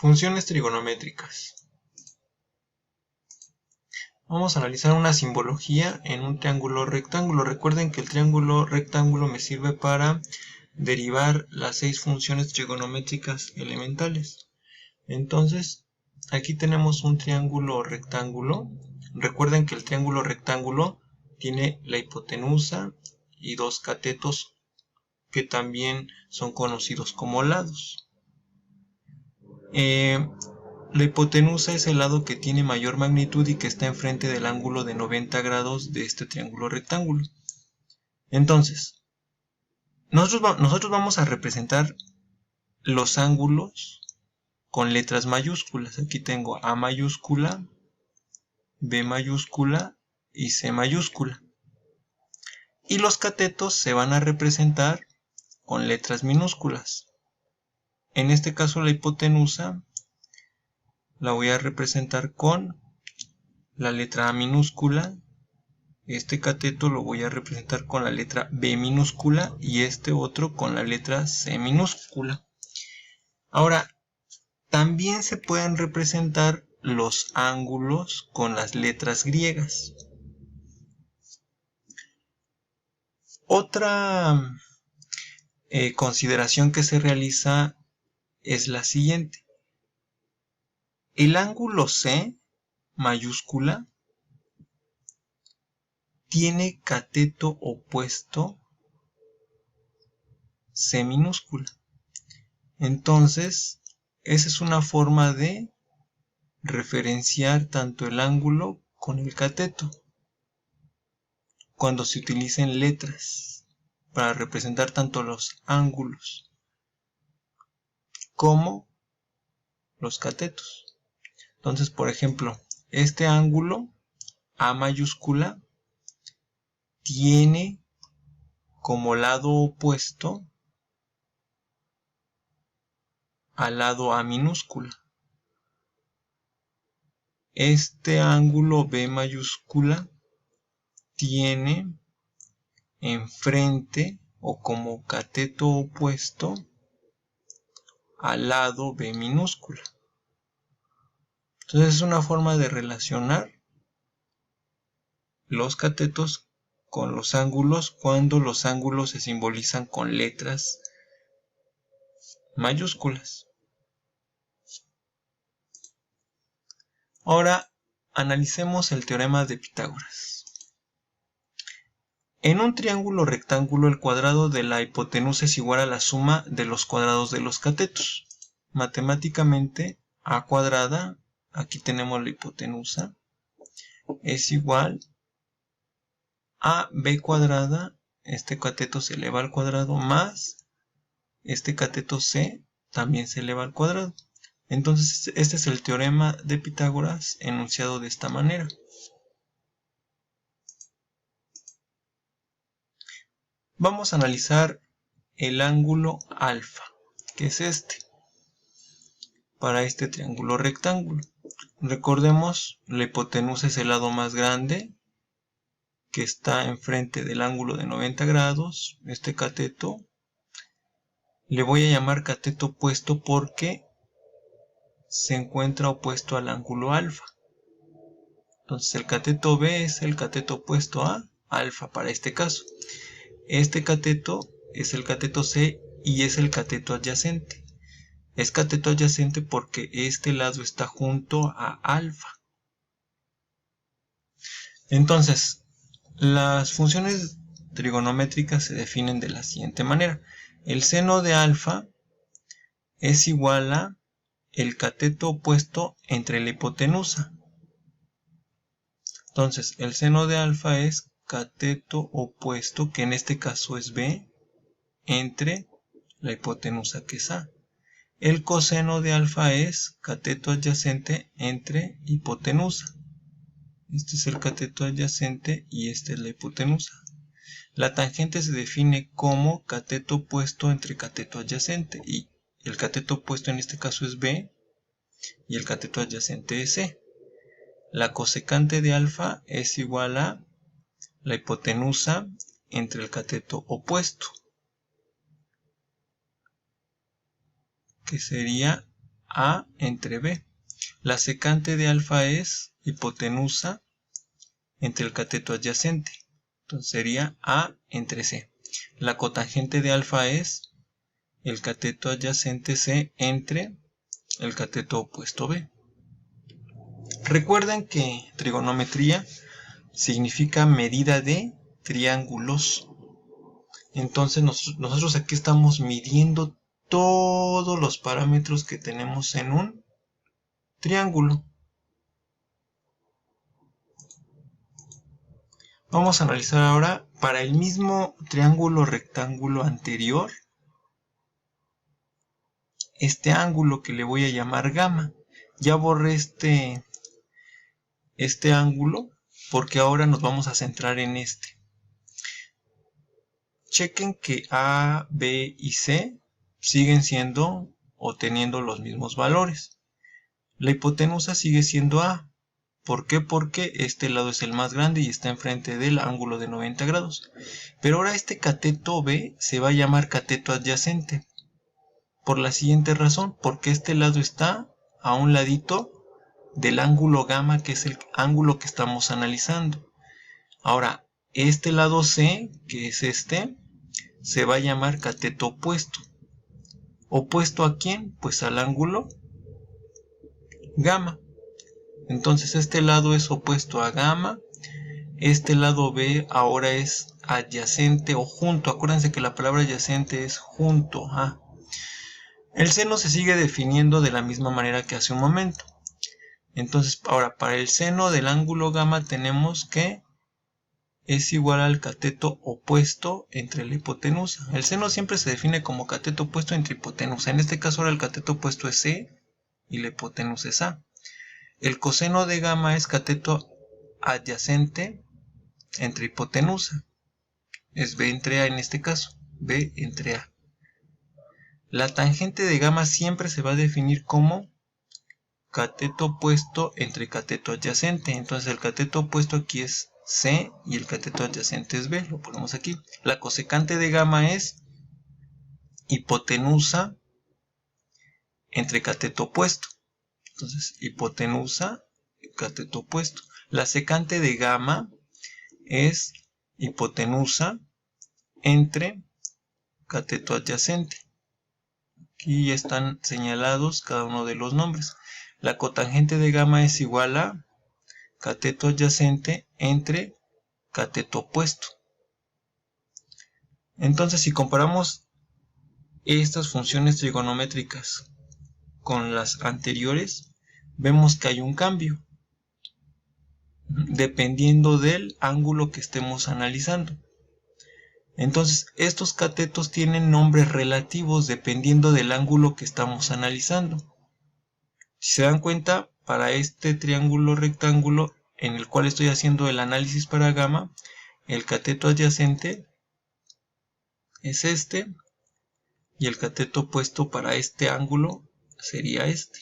Funciones trigonométricas. Vamos a analizar una simbología en un triángulo rectángulo. Recuerden que el triángulo rectángulo me sirve para derivar las 6 funciones trigonométricas elementales. Entonces, aquí tenemos un triángulo rectángulo. Recuerden que el triángulo rectángulo tiene la hipotenusa y 2 catetos que también son conocidos como lados. La hipotenusa es el lado que tiene mayor magnitud y que está enfrente del ángulo de 90 grados de este triángulo rectángulo. Entonces, nosotros vamos a representar los ángulos con letras mayúsculas. Aquí tengo A mayúscula, B mayúscula y C mayúscula. Y los catetos se van a representar con letras minúsculas. En este caso la hipotenusa la voy a representar con la letra A minúscula. Este cateto lo voy a representar con la letra B minúscula y este otro con la letra C minúscula. Ahora, también se pueden representar los ángulos con las letras griegas. Otra consideración que se realiza es la siguiente. El ángulo C mayúscula tiene cateto opuesto C minúscula. Entonces, esa es una forma de referenciar tanto el ángulo con el cateto cuando se utilicen letras para representar tanto los ángulos como los catetos. Entonces, por ejemplo, este ángulo A mayúscula tiene como lado opuesto al lado A minúscula. Este ángulo B mayúscula tiene enfrente o como cateto opuesto al lado B minúscula. Entonces es una forma de relacionar los catetos con los ángulos cuando los ángulos se simbolizan con letras mayúsculas. Ahora analicemos el teorema de Pitágoras. En un triángulo rectángulo el cuadrado de la hipotenusa es igual a la suma de los cuadrados de los catetos. Matemáticamente a cuadrada, aquí tenemos la hipotenusa, es igual a b cuadrada, este cateto se eleva al cuadrado, más este cateto c también se eleva al cuadrado. Entonces este es el teorema de Pitágoras enunciado de esta manera. Vamos a analizar el ángulo alfa, que es este, para este triángulo rectángulo. Recordemos, la hipotenusa es el lado más grande que está enfrente del ángulo de 90 grados. Este cateto le voy a llamar cateto opuesto porque se encuentra opuesto al ángulo alfa. Entonces el cateto B es el cateto opuesto a alfa para este caso. Este cateto es el cateto C y es el cateto adyacente. Es cateto adyacente porque este lado está junto a alfa. Entonces, las funciones trigonométricas se definen de la siguiente manera. El seno de alfa es igual a el cateto opuesto entre la hipotenusa. Entonces, el seno de alfa es cateto opuesto, que en este caso es B, entre la hipotenusa, que es A. El coseno de alfa es cateto adyacente entre hipotenusa. Este es el cateto adyacente y esta es la hipotenusa. La tangente se define como cateto opuesto entre cateto adyacente, y el cateto opuesto en este caso es B y el cateto adyacente es C. La cosecante de alfa es igual a la hipotenusa entre el cateto opuesto, que sería A entre B. La secante de alfa es hipotenusa entre el cateto adyacente. Entonces sería A entre C. La cotangente de alfa es el cateto adyacente C entre el cateto opuesto B. Recuerden que trigonometría significa medida de triángulos. Entonces nosotros aquí estamos midiendo todos los parámetros que tenemos en un triángulo. Vamos a analizar ahora para el mismo triángulo rectángulo anterior este ángulo que le voy a llamar gamma. Ya borré este ángulo porque ahora nos vamos a centrar en este. Chequen que A, B y C siguen siendo o teniendo los mismos valores. La hipotenusa sigue siendo A. ¿Por qué? Porque este lado es el más grande y está enfrente del ángulo de 90 grados. Pero ahora este cateto B se va a llamar cateto adyacente. Por la siguiente razón, porque este lado está a un ladito del ángulo gamma, que es el ángulo que estamos analizando. Ahora, este lado C, que es este, se va a llamar cateto opuesto. ¿Opuesto a quién? Pues al ángulo gamma. Entonces este lado es opuesto a gamma. Este lado B ahora es adyacente o junto. Acuérdense que la palabra adyacente es junto a. El seno se sigue definiendo de la misma manera que hace un momento. Entonces ahora para el seno del ángulo gamma tenemos que es igual al cateto opuesto entre la hipotenusa. El seno siempre se define como cateto opuesto entre hipotenusa. En este caso ahora el cateto opuesto es C y la hipotenusa es A. El coseno de gamma es cateto adyacente entre hipotenusa. Es B entre A en este caso. B entre A. La tangente de gamma siempre se va a definir como cateto opuesto entre cateto adyacente. Entonces el cateto opuesto aquí es C y el cateto adyacente es B. Lo ponemos aquí. La cosecante de gamma es hipotenusa entre cateto opuesto. Entonces hipotenusa y cateto opuesto. La secante de gamma es hipotenusa entre cateto adyacente. Aquí ya están señalados cada uno de los nombres. La cotangente de gamma es igual a cateto adyacente entre cateto opuesto. Entonces, si comparamos estas funciones trigonométricas con las anteriores, vemos que hay un cambio dependiendo del ángulo que estemos analizando. Entonces, estos catetos tienen nombres relativos dependiendo del ángulo que estamos analizando. Si se dan cuenta, para este triángulo rectángulo en el cual estoy haciendo el análisis para gamma, el cateto adyacente es este y el cateto opuesto para este ángulo sería este.